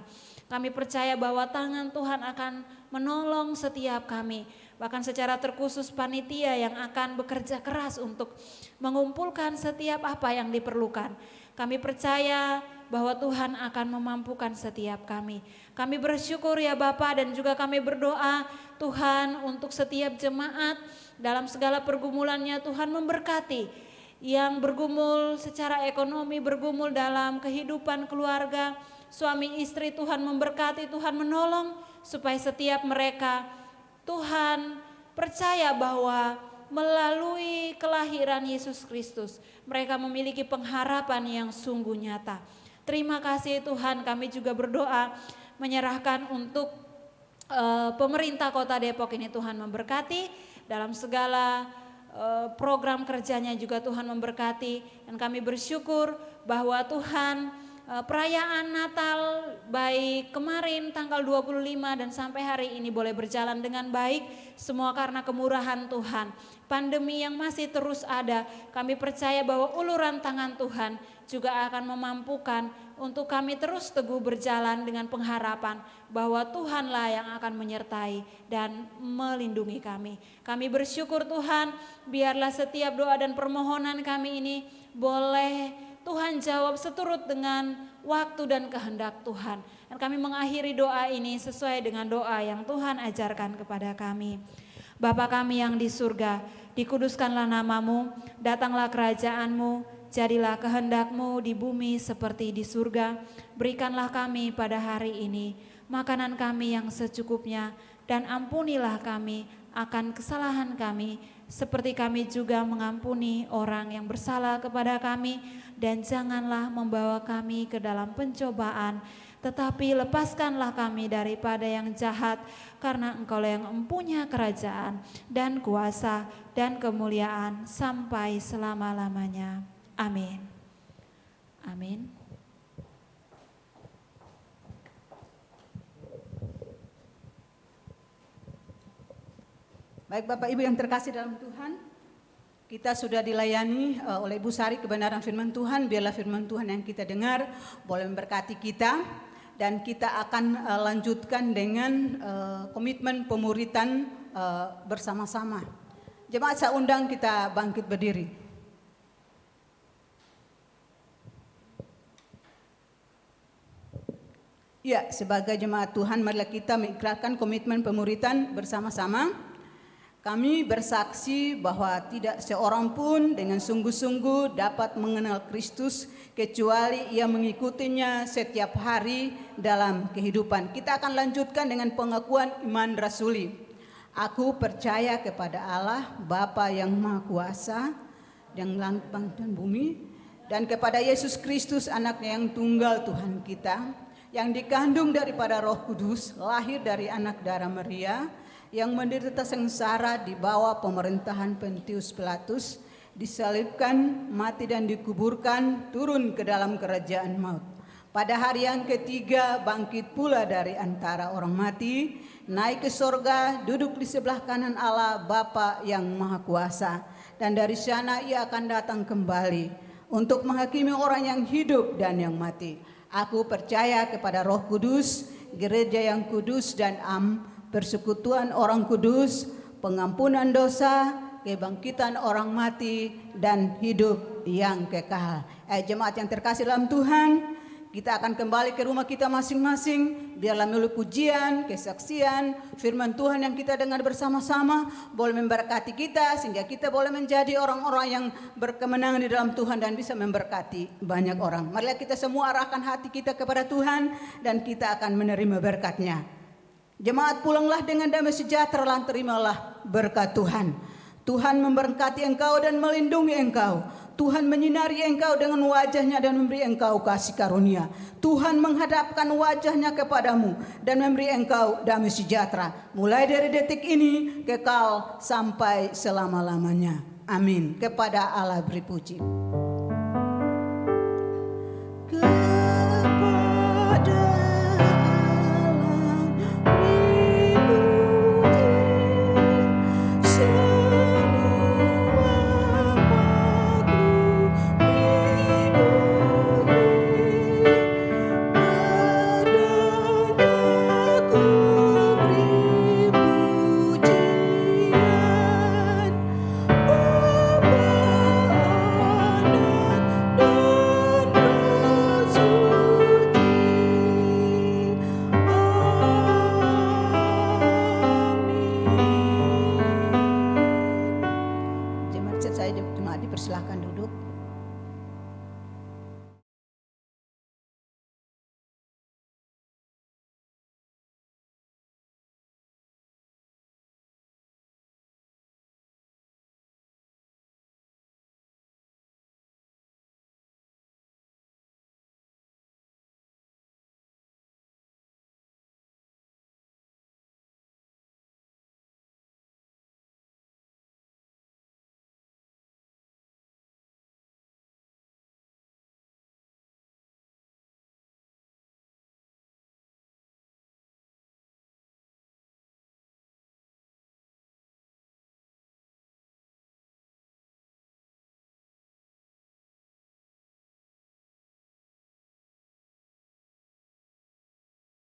Kami percaya bahwa tangan Tuhan akan menolong setiap kami. Bahkan secara terkhusus panitia yang akan bekerja keras untuk mengumpulkan setiap apa yang diperlukan. Kami percaya bahwa Tuhan akan memampukan setiap kami. Kami bersyukur ya Bapa dan juga kami berdoa Tuhan untuk setiap jemaat dalam segala pergumulannya Tuhan memberkati. Yang bergumul secara ekonomi, bergumul dalam kehidupan keluarga, suami istri Tuhan memberkati, Tuhan menolong supaya setiap mereka Tuhan percaya bahwa melalui kelahiran Yesus Kristus mereka memiliki pengharapan yang sungguh nyata. Terima kasih Tuhan, kami juga berdoa menyerahkan untuk pemerintah Kota Depok ini Tuhan memberkati dalam segala program kerjanya juga Tuhan memberkati. Dan kami bersyukur bahwa Tuhan perayaan Natal baik kemarin tanggal 25 dan sampai hari ini boleh berjalan dengan baik. Semua karena kemurahan Tuhan. Pandemi yang masih terus ada, kami percaya bahwa uluran tangan Tuhan juga akan memampukan untuk kami terus teguh berjalan dengan pengharapan bahwa Tuhanlah yang akan menyertai dan melindungi kami. Kami bersyukur Tuhan, biarlah setiap doa dan permohonan kami ini boleh Tuhan jawab seturut dengan waktu dan kehendak Tuhan. Dan kami mengakhiri doa ini sesuai dengan doa yang Tuhan ajarkan kepada kami. Bapa kami yang di surga, dikuduskanlah namamu, datanglah kerajaanmu, jadilah kehendak-Mu di bumi seperti di surga. Berikanlah kami pada hari ini makanan kami yang secukupnya, dan ampunilah kami akan kesalahan kami, seperti kami juga mengampuni orang yang bersalah kepada kami. Dan janganlah membawa kami ke dalam pencobaan, tetapi lepaskanlah kami daripada yang jahat, karena Engkau yang mempunyai kerajaan dan kuasa dan kemuliaan sampai selama-lamanya. Amin. Amin. Baik Bapak Ibu yang terkasih dalam Tuhan, kita sudah dilayani oleh Ibu Sari kebenaran firman Tuhan. Biarlah firman Tuhan yang kita dengar boleh memberkati kita. Dan kita akan lanjutkan dengan komitmen pemuritan bersama-sama. Jemaat saya undang kita bangkit berdiri. Ya, sebagai jemaat Tuhan marilah kita mengikrarkan komitmen pemuritan bersama-sama. Kami bersaksi bahwa tidak seorang pun dengan sungguh-sungguh dapat mengenal Kristus kecuali ia mengikutinya setiap hari dalam kehidupan. Kita akan lanjutkan dengan pengakuan iman rasuli. Aku percaya kepada Allah, Bapa yang Maha Kuasa, dan langit dan bumi, dan kepada Yesus Kristus anaknya yang tunggal Tuhan kita, yang dikandung daripada Roh Kudus, lahir dari anak darah Maria, yang menderita sengsara di bawah pemerintahan Pontius Pilatus, disalibkan, mati dan dikuburkan, turun ke dalam kerajaan maut. Pada hari yang ketiga bangkit pula dari antara orang mati, naik ke sorga, duduk di sebelah kanan Allah Bapa yang Maha Kuasa. Dan dari sana ia akan datang kembali untuk menghakimi orang yang hidup dan yang mati. Aku percaya kepada Roh Kudus, gereja yang kudus dan persekutuan orang kudus, pengampunan dosa, kebangkitan orang mati, dan hidup yang kekal. Jemaat yang terkasih dalam Tuhan, kita akan kembali ke rumah kita masing-masing. Biarlah melalui pujian, kesaksian, firman Tuhan yang kita dengar bersama-sama boleh memberkati kita, sehingga kita boleh menjadi orang-orang yang berkemenangan di dalam Tuhan dan bisa memberkati banyak orang. Marilah kita semua arahkan hati kita kepada Tuhan dan kita akan menerima berkat-Nya. Jemaat, pulanglah dengan damai sejahtera, dan terimalah berkat Tuhan. Tuhan memberkati engkau dan melindungi engkau. Tuhan menyinari engkau dengan wajah-Nya dan memberi engkau kasih karunia. Tuhan menghadapkan wajah-Nya kepadamu dan memberi engkau damai sejahtera. Mulai dari detik ini kekal sampai selama-lamanya. Amin. Kepada Allah beri puji.